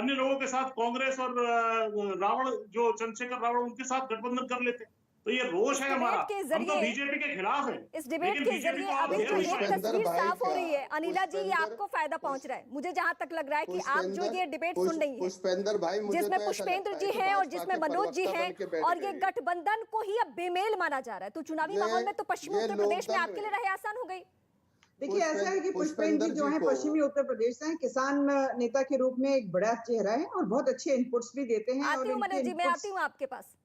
अन्य लोगों के साथ कांग्रेस और रावण जो चंद्रशेखर रावण उनके साथ गठबंधन कर लेते। तो ये रोष है हमारा, हम तो बीजेपी के खिलाफ हैं। इस डिबेट के जरिए अभी जो एक तस्वीर साफ हो रही है अनिला जी, ये आपको फायदा पहुंच रहा है। मुझे जहां तक लग रहा है कि आप जो ये डिबेट सुन रही है पुष्पेंद्र भाई, जिसमें पुष्पेंद्र जी हैं और जिसमें मनोज जी हैं, और ये गठबंधन को ही अब बेमेल माना जा रहा है, तो चुनावी माहौल में तो पश्चिमी उत्तर प्रदेश में आपके लिए राह आसान हो गई। देखिए, ऐसा है कि पुष्पेंद्र जी जो है पश्चिमी उत्तर प्रदेश से किसान नेता के रूप में एक बड़ा चेहरा है और बहुत अच्छे इनपुट्स भी देते हैं। आती हूँ मनोज जी, मैं आती हूँ आपके पास,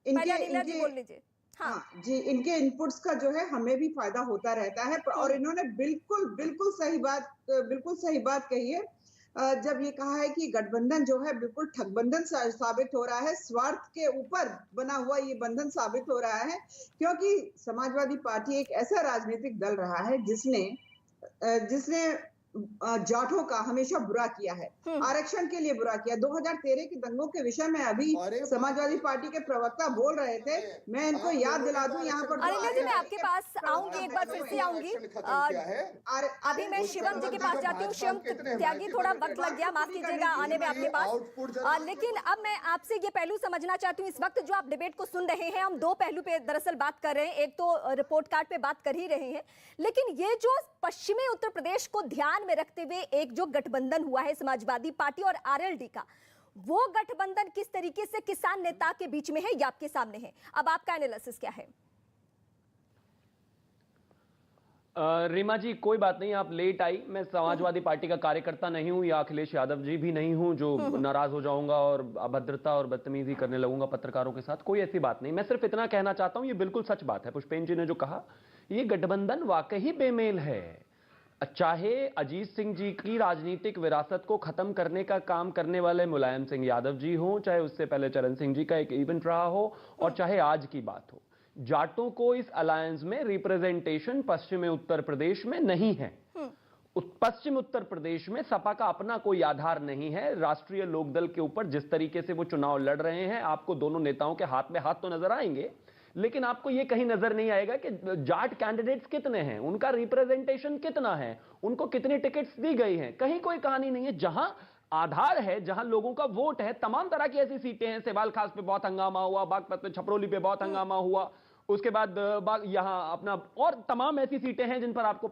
पहले अनिला जी बोल लीजिए। हाँ जी, इनके इनपुट्स का जो है हमें भी फायदा होता रहता है। और इन्होंने बिल्कुल सही बात कही है जब ये कहा है कि गठबंधन जो है बिल्कुल ठगबंधन साबित हो रहा है, स्वार्थ के ऊपर बना हुआ ये बंधन साबित हो रहा है। क्योंकि समाजवादी पार्टी एक ऐसा राजनीतिक दल रहा है जिसने जाटों का हमेशा बुरा किया है, आरक्षण के लिए बुरा किया। 2013 के दंगों के विषय में अभी समाजवादी पार्टी के प्रवक्ता बोल रहे थे, मैं इनको याद दिला दूं यहाँ पर। अनिला जी, मैं आपके पास आऊंगी, एक बार फिर से आऊंगी। अभी मैं शिवम जी के पास जाती हूँ। शिवम त्यागी, थोड़ा वक्त लग गया, माफ कीजिएगा आने में आपके पास, लेकिन अब मैं आपसे ये पहलू समझना चाहती हूँ। इस वक्त जो आप डिबेट को सुन रहे हैं, हम दो पहलू पे दरअसल बात कर रहे हैं। एक तो रिपोर्ट कार्ड पे बात कर ही रहे हैं, लेकिन ये जो पश्चिमी उत्तर प्रदेश को ध्यान में रखते हुए एक जो गठबंधन हुआ है समाजवादी पार्टी और आरएलडी का, वो गठबंधन किस तरीके से किसान नेता के बीच में है, ये आपके सामने है। अब आपका एनालिसिस क्या है? रीमा जी, कोई बात नहीं, आप लेट आई। मैं समाजवादी पार्टी का कार्यकर्ता नहीं हूं या अखिलेश यादव जी भी नहीं हूं जो नाराज हो जाऊंगा और अभद्रता और बदतमीजी करने लगूंगा पत्रकारों के साथ। कोई ऐसी बात नहीं। मैं सिर्फ इतना कहना चाहता हूं, ये बिल्कुल सच बात है पुष्पेंद्र जी ने जो कहा, ये गठबंधन वाकई बेमेल है। चाहे अजीत सिंह जी की राजनीतिक विरासत को खत्म करने का काम करने वाले मुलायम सिंह यादव जी हो, चाहे उससे पहले चरण सिंह जी का एक इवेंट रहा हो, और चाहे आज की बात हो, जाटों को इस अलायंस में रिप्रेजेंटेशन पश्चिमी उत्तर प्रदेश में नहीं है। पश्चिम उत्तर प्रदेश में सपा का अपना कोई आधार नहीं है। राष्ट्रीय लोकदल के ऊपर जिस तरीके से वो चुनाव लड़ रहे हैं, आपको दोनों नेताओं के हाथ में हाथ तो नजर आएंगे, लेकिन आपको यह कहीं नजर नहीं आएगा कि जाट कैंडिडेट्स कितने हैं, उनका रिप्रेजेंटेशन कितना है, उनको कितनी टिकट्स दी गई हैं। कहीं कोई कहानी नहीं है। जहां आधार है, जहां लोगों का वोट है, तमाम तरह की ऐसी सीटें हैं। सेवाल खास पे बहुत हंगामा हुआ, बागपत में, छपरोली पे बहुत हंगामा हुआ, उसके बाद यहां अपना और तमाम ऐसी सीटें हैं जिन पर आपको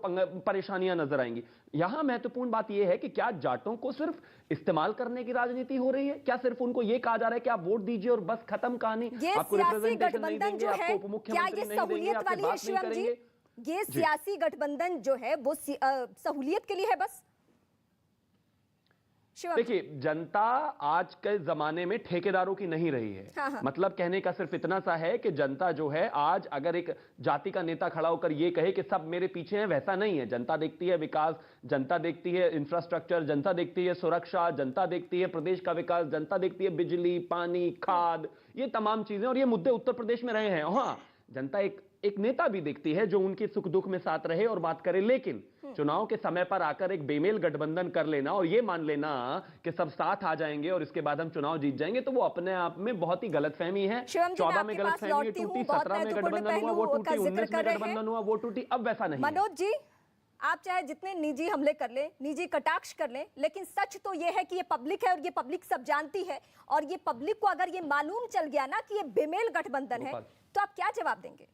परेशानियां नजर आएंगी। यहां महत्वपूर्ण बात यह है कि क्या जाटों को सिर्फ इस्तेमाल करने की राजनीति हो रही है? क्या सिर्फ उनको यह कहा जा रहा है कि आप वोट दीजिए और बस खत्म कहानी? आपको रिप्रेजेंटेशन नहीं देंगे, आपको उपमुख्यमंत्री नहीं देंगे, आपसे बात नहीं करेंगे? ये सियासी गठबंधन जो है वो सहूलियत के लिए है बस? देखिए, जनता आज के जमाने में ठेकेदारों की नहीं रही है। हाँ। मतलब कहने का सिर्फ इतना सा है कि जनता जो है, आज अगर एक जाति का नेता खड़ा होकर यह कहे कि सब मेरे पीछे हैं, वैसा नहीं है। जनता देखती है विकास, जनता देखती है इंफ्रास्ट्रक्चर, जनता देखती है सुरक्षा, जनता देखती है प्रदेश का विकास, जनता देखती है बिजली, पानी, खाद, ये तमाम चीजें, और ये मुद्दे उत्तर प्रदेश में रहे हैं। हाँ, जनता एक नेता भी देखती है जो उनके सुख दुख में साथ रहे और बात करे, लेकिन चुनाव के समय पर आकर एक बेमेल गठबंधन कर लेना और ये मान लेना कि सब साथ आ जाएंगे और इसके बाद हम चुनाव जीत जाएंगे, तो वो अपने आप में बहुत ही गलतफहमी है। 14 में गलतफहमी टूटी, 17 में गठबंधन हुआ, वो टूटी, 19 में गठबंधन हुआ, वो टूटी, अब वैसा नहीं। मनोज जी, आप चाहे जितने निजी हमले कर ले, निजी कटाक्ष कर ले, लेकिन सच तो ये है कि ये पब्लिक है और ये पब्लिक सब जानती है, और ये पब्लिक को अगर ये मालूम चल गया ना कि ये बेमेल गठबंधन है, तो आप क्या जवाब देंगे?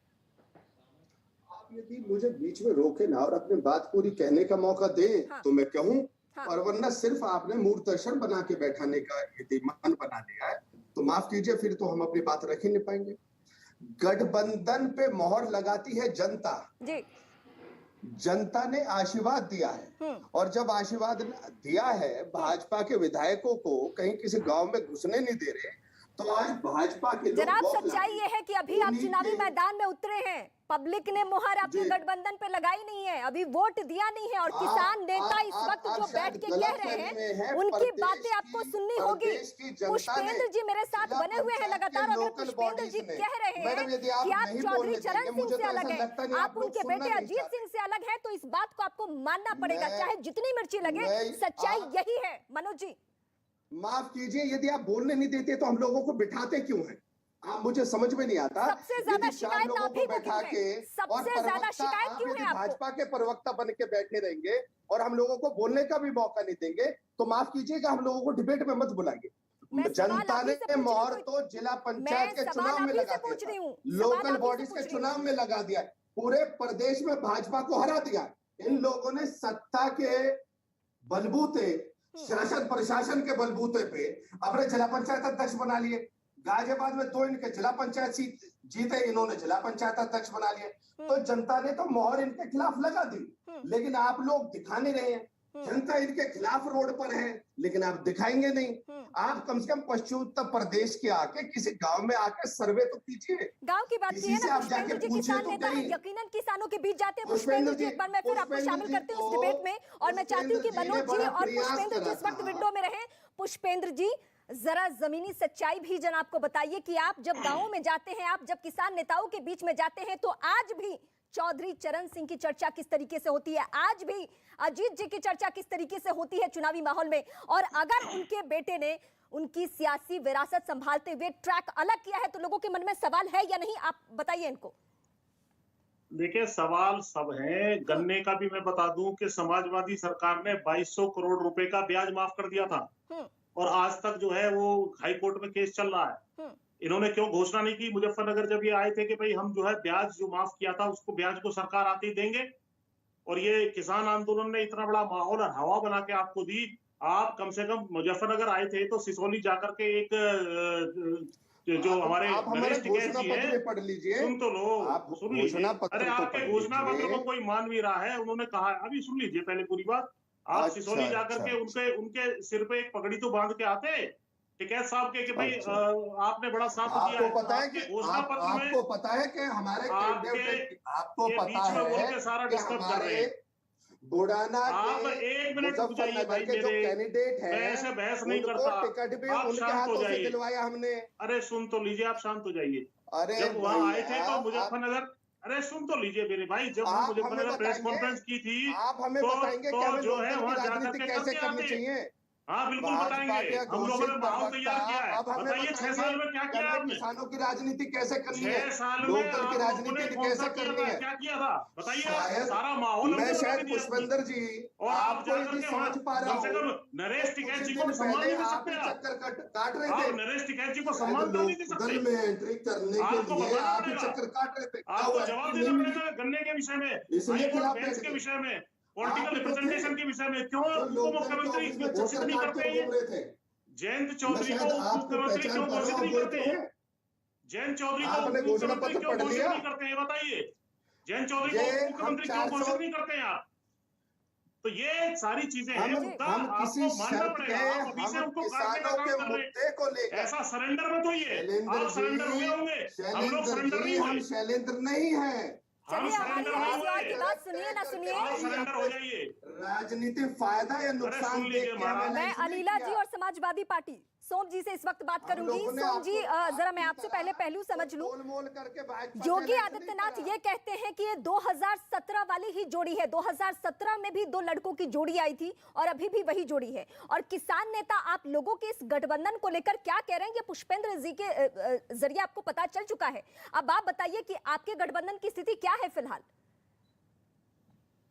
यदि मुझे बीच में रोके ना और अपनी बात पूरी कहने का मौका दे, तो मैं कहूं, और वरना सिर्फ आपने मूर्त दर्शन बना के बैठाने का यदि मन बना लिया है, तो माफ कीजिए, फिर तो हम अपनी बात रख ही नहीं पाएंगे। गठबंधन पे मोहर लगाती है जनता जी। जनता ने आशीर्वाद दिया है, और जब आशीर्वाद दिया है, भाजपा के विधायकों को कहीं किसी गांव में घुसने नहीं दे रहे, तो आज भाजपा के जनाब, सच्चाई ये है कि अभी आप चुनावी मैदान में उतरे हैं, पब्लिक ने मुहर आपके गठबंधन पे लगाई नहीं है, अभी वोट दिया नहीं है, और किसान नेता इस वक्त जो बैठ के कह रहे हैं, उनकी बातें आपको सुननी होगी। पुष्पेंद्र जी मेरे साथ बने हुए हैं लगातार, अगर पुष्पेंद्र जी कह रहे हैं कि आप चौधरी चरण सिंह से अलग हैं, आप उनके बेटे अजीत सिंह से अलग हैं, तो इस बात को आपको मानना पड़ेगा, चाहे जितनी मिर्ची लगे। सच्चाई यही है। मनोज जी माफ कीजिए, यदि आप बोलने नहीं देते तो हम लोगों को बिठाते क्यों हैं? मुझे समझ में नहीं आता। सबसे ज्यादा यदि चार शिकायत लोगों आप को ही को बैठा क्यों के है? और सबसे ज्यादा प्रवक्ता शिकायत आप क्यों यदि है आपको? भाजपा के प्रवक्ता बन के बैठे रहेंगे और हम लोगों को बोलने का भी मौका नहीं देंगे, तो माफ कीजिएगा, हम लोगों को डिबेट में मत बुलाइए। जनता ने मोहर तो जिला पंचायत के चुनाव में लगा दिया, लोकल बॉडीज के चुनाव में लगा दिया, पूरे प्रदेश में भाजपा को हरा दिया। इन लोगों ने सत्ता के बलबूते, शासन प्रशासन के बलबूते पे अपने जिला पंचायत अध्यक्ष बना लिए। गाजियाबाद में 2 इनके जिला पंचायत सीट जीते, इन्होंने जिला पंचायत अध्यक्ष बना लिए। तो जनता ने तो मोहर इनके खिलाफ लगा दी, लेकिन आप लोग दिखा नहीं रहे हैं। जनता इनके खिलाफ रोड पर है, लेकिन आप दिखाएंगे नहीं। आप कम से कम पश्चिम उत्तर प्रदेश के आके किसी गांव में आके सर्वे तो कीजिए। गांव की बात की है ना पुष्पेंद्र जी, किसान नेता है, यकीनन किसानों के बीच जाते हैं। पुष्पेंद्र जी, एक बार मैं फिर आपको शामिल करती हूँ इस डिबेट में, और मैं चाहती हूँ कि मनोज जी और पुष्पेंद्र जी इस वक्त विंडो में रहे। पुष्पेंद्र जी, जरा जमीनी सच्चाई भी जन आपको बताइए कि आप जब गांवों में जाते हैं, आप जब किसान नेताओं के बीच में जाते हैं, तो आज भी चौधरी चरण सिंह की चर्चा किस तरीके से होती है, आज भी अजीत जी की चर्चा किस तरीके से होती है चुनावी माहौल में? और अगर उनके बेटे ने उनकी सियासी विरासत संभालते हुए ट्रैक अलग किया है, तो लोगों के मन में सवाल है या नहीं? आप बताइए इनको। देखिए, सवाल सब हैं। गन्ने का भी मैं बता दूं कि समाजवादी सरकार ने 2200 करोड़ रुपए का ब्याज माफ कर दिया था, और आज तक जो है वो हाई कोर्ट में केस चल रहा है। इन्होंने क्यों घोषणा नहीं की मुजफ्फरनगर जब ये आए थे कि भाई हम जो है ब्याज जो माफ किया था उसको ब्याज को सरकार आते ही देंगे? और ये किसान आंदोलन ने इतना बड़ा माहौल और हवा बना के आपको दी। आप कम से कम मुजफ्फरनगर आए थे तो सिसोली जाकर के एक जो हमारे नरेश टिकैत जी हैं, पढ़ लीजिए, सुन तो लो, सुन लीजिए। अरे आपके घोषणा पत्र को कोई मान भी रहा है, उन्होंने कहा, अभी सुन लीजिए पहले पूरी बात। आप सिसोली जाकर के उनके सिर पे एक पगड़ी तो बांध के आते टिकैत साहब के कि भाई आपने बड़ा साथ दिया। आपको पता है कि आपको पता है कि हमारे आपको पता है कि सारा डिस्टर्ब कर रहे हैं। बुढ़ाना आप एक मिनट रुक जाइए भाई, के जो कैंडिडेट है, मैं ऐसे बहस नहीं करता। टिकट भी आप उनके शांत हो हाथों से जाइए। दिलवाया हमने। अरे सुन तो लीजिए, आप शांत हो जाइए। अरे जब वहाँ आए थे तो मुजफ्फरनगर, अरे सुन तो लीजिए मेरे भाई, जब हम मुजफ्फरनगर प्रेस कॉन्फ्रेंस की थी, आप हमें बताएंगे कि हमें जो है वहाँ जाकर के कैसे करनी चाहिए। हाँ बिल्कुल बताएंगे। हम लोगों ने माहौल तैयार किया है। बताइए 6 साल में क्या किया आपने? किसानों की राजनीति कैसे करनी है, 6 साल में लोकदल की राजनीति कैसे करनी है, क्या किया था बताइए? सारा माहौल मैं शायद पुष्पेंद्र जी और आप जाकर के समझ पा रहा हूँ। नरेश टिकैत जी को सम्मान नहीं दे सकते? चक्कर काट रहे थे, नरेश टिकैत जी को सम्मान नहीं दे सकते? में एंट्री करने के लिए आप चक्कर काट रहे थे। आपको जवाब देना पड़ेगा गन्ने के विषय में, इसलिए के विषय में, पॉलिटिकल रिप्रेजेंटेशन के विषय में। क्यों मुख्यमंत्री घोषित नहीं करते हैं? जयंत चौधरी को मुख्यमंत्री क्यों घोषित नहीं करते हैं? जयंत चौधरी को मुख्यमंत्री क्यों घोषित नहीं करते हैं बताइए? जयंत चौधरी को मुख्यमंत्री क्यों घोषित नहीं करते हैं आप? तो ये सारी चीजें हैं, हम किसी शर्त के, हम किसानों के मुद्दे को लेकर ऐसा सरेंडर मत होइए। आप सरेंडर हुए होंगे, हम लोग सरेंडर नहीं हुए। शैलेंद्र नहीं है। चलिए हमारी आवाज की बात सुनिए ना सुनिए। सरेंडर हो जाइए। राजनीति फायदा या नुकसान देख के मैं अनिला जी और समाजवादी पार्टी सोम जी से इस वक्त बात करूंगी। सोम जी, जरा मैं आपसे पहले पहलू समझ लूं। योगी आदित्यनाथ ये कहते हैं कि ये 2017 वाली ही जोड़ी है। 2017 में भी 2 लड़कों की जोड़ी आई थी और अभी भी वही जोड़ी है। और किसान नेता आप लोगों के इस गठबंधन को लेकर क्या कह रहे हैं, ये पुष्पेंद्र जी के जरिए आपको पता चल चुका है। अब आप बताइए कि आपके गठबंधन की स्थिति क्या है फिलहाल?